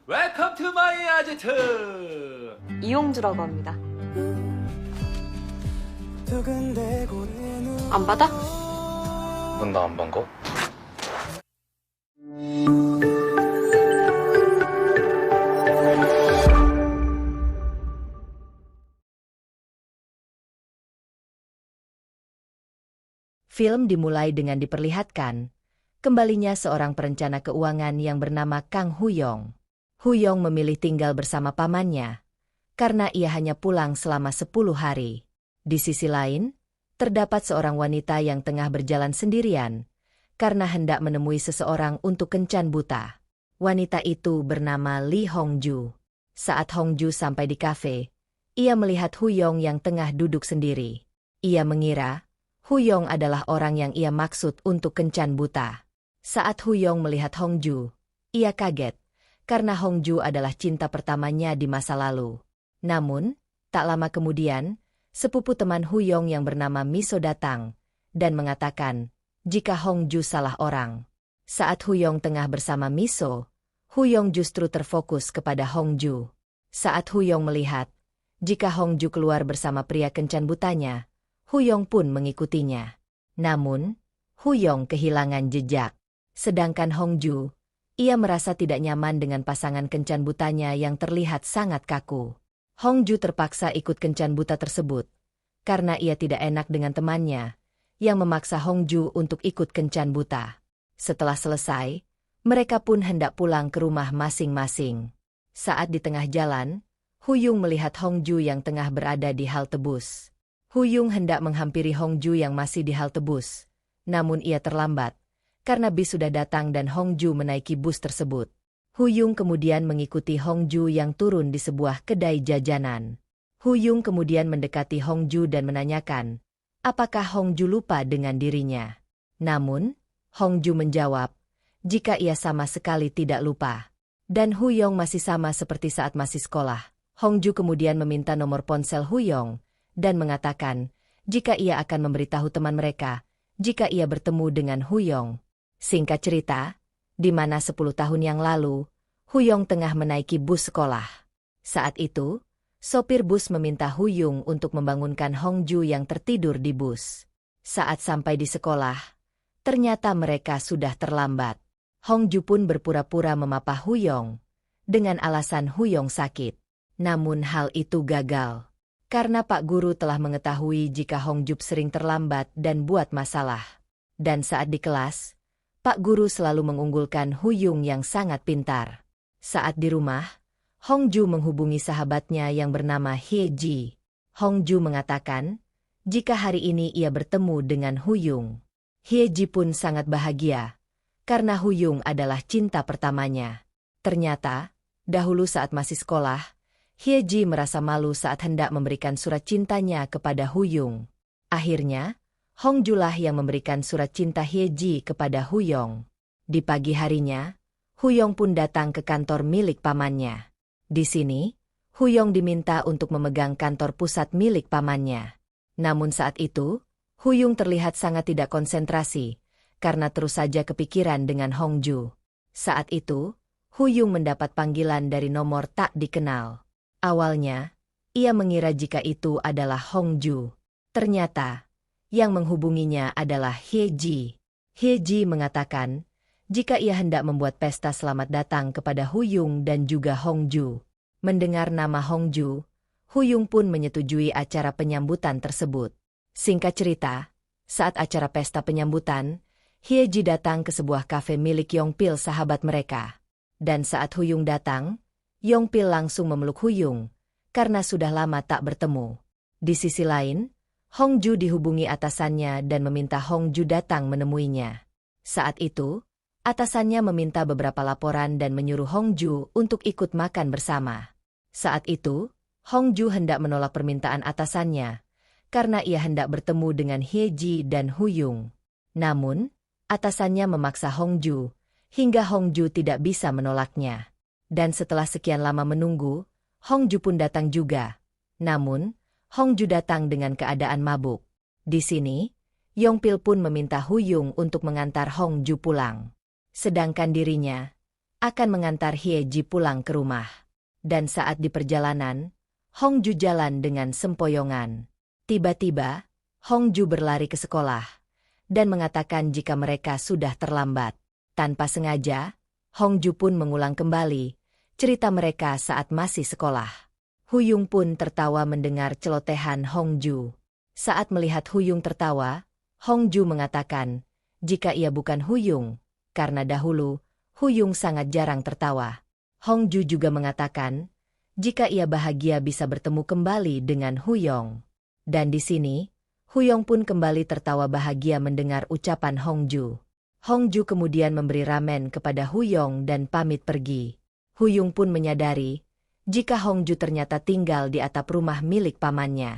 Welcome to my 아지트. 이용주라고 합니다. 안 받아? 나 안 반가? Film dimulai dengan diperlihatkan kembalinya seorang perencana keuangan yang bernama Kang Huyong. Huyong memilih tinggal bersama pamannya karena ia hanya pulang selama 10 hari. Di sisi lain, terdapat seorang wanita yang tengah berjalan sendirian karena hendak menemui seseorang untuk kencan buta. Wanita itu bernama Lee Hongju. Saat Hongju sampai di kafe, ia melihat Huyong yang tengah duduk sendiri. Ia mengira Huyong adalah orang yang ia maksud untuk kencan buta. Saat Huyong melihat Hongju, ia kaget karena Hongju adalah cinta pertamanya di masa lalu. Namun, tak lama kemudian, sepupu teman Huyong yang bernama Miso datang dan mengatakan jika Hongju salah orang. Saat Huyong tengah bersama Miso, Huyong justru terfokus kepada Hongju. Saat Huyong melihat jika Hongju keluar bersama pria kencan butanya, Huyong pun mengikutinya. Namun, Huyong kehilangan jejak. Sedangkan Hongju, ia merasa tidak nyaman dengan pasangan kencan butanya yang terlihat sangat kaku. Hongju terpaksa ikut kencan buta tersebut karena ia tidak enak dengan temannya yang memaksa Hongju untuk ikut kencan buta. Setelah selesai, mereka pun hendak pulang ke rumah masing-masing. Saat di tengah jalan, Huyong melihat Hongju yang tengah berada di halte bus. Huyong hendak menghampiri Hongju yang masih di halte bus, namun ia terlambat karena bis sudah datang dan Hongju menaiki bus tersebut. Huyong kemudian mengikuti Hongju yang turun di sebuah kedai jajanan. Huyong kemudian mendekati Hongju dan menanyakan, apakah Hongju lupa dengan dirinya? Namun, Hongju menjawab, jika ia sama sekali tidak lupa. Dan Huyong masih sama seperti saat masih sekolah. Hongju kemudian meminta nomor ponsel Huyong dan mengatakan jika ia akan memberitahu teman mereka jika ia bertemu dengan Huyong. Singkat cerita, di mana 10 tahun yang lalu, Huyong tengah menaiki bus sekolah. Saat itu, sopir bus meminta Huyong untuk membangunkan Hongju yang tertidur di bus. Saat sampai di sekolah, ternyata mereka sudah terlambat. Hongju pun berpura-pura memapah Huyong dengan alasan Huyong sakit. Namun hal itu gagal. Karena Pak Guru telah mengetahui jika Hongju sering terlambat dan buat masalah. Dan saat di kelas, Pak Guru selalu mengunggulkan Huyong yang sangat pintar. Saat di rumah, Hongju menghubungi sahabatnya yang bernama Hye-ji. Hongju mengatakan jika hari ini ia bertemu dengan Huyong. Hye-ji pun sangat bahagia karena Huyong adalah cinta pertamanya. Ternyata, dahulu saat masih sekolah, Hye-ji merasa malu saat hendak memberikan surat cintanya kepada Huyong. Akhirnya, Hongju lah yang memberikan surat cinta Hye-ji kepada Huyong. Di pagi harinya, Huyong pun datang ke kantor milik pamannya. Di sini, Huyong diminta untuk memegang kantor pusat milik pamannya. Namun saat itu, Huyong terlihat sangat tidak konsentrasi karena terus saja kepikiran dengan Hongju. Saat itu, Huyong mendapat panggilan dari nomor tak dikenal. Awalnya, ia mengira jika itu adalah Hongju. Ternyata, yang menghubunginya adalah Hye-ji. Hye-ji mengatakan jika ia hendak membuat pesta selamat datang kepada Huyong dan juga Hongju. Mendengar nama Hongju, Huyong pun menyetujui acara penyambutan tersebut. Singkat cerita, saat acara pesta penyambutan, Hye-ji datang ke sebuah kafe milik Yongpil sahabat mereka. Dan saat Huyong datang, Yongpil langsung memeluk Huyong karena sudah lama tak bertemu. Di sisi lain, Hongju dihubungi atasannya dan meminta Hongju datang menemuinya. Saat itu, atasannya meminta beberapa laporan dan menyuruh Hongju untuk ikut makan bersama. Saat itu, Hongju hendak menolak permintaan atasannya karena ia hendak bertemu dengan Hye-ji dan Huyong. Namun, atasannya memaksa Hongju hingga Hongju tidak bisa menolaknya. Dan setelah sekian lama menunggu, Hongju pun datang juga. Namun, Hongju datang dengan keadaan mabuk. Di sini, Yongpil pun meminta Huyong untuk mengantar Hongju pulang. Sedangkan dirinya, akan mengantar Hyeji pulang ke rumah. Dan saat di perjalanan, Hongju jalan dengan sempoyongan. Tiba-tiba, Hongju berlari ke sekolah dan mengatakan jika mereka sudah terlambat. Tanpa sengaja, Hongju pun mengulang kembali cerita mereka saat masih sekolah. Huyung pun tertawa mendengar celotehan Hongju. Saat melihat Huyung tertawa, Hongju mengatakan jika ia bukan Huyung, karena dahulu Huyung sangat jarang tertawa. Hongju juga mengatakan jika ia bahagia bisa bertemu kembali dengan Huyong. Dan di sini, Huyong pun kembali tertawa bahagia mendengar ucapan Hongju. Hongju kemudian memberi ramen kepada Huyong dan pamit pergi. Huyung pun menyadari jika Hongju ternyata tinggal di atap rumah milik pamannya.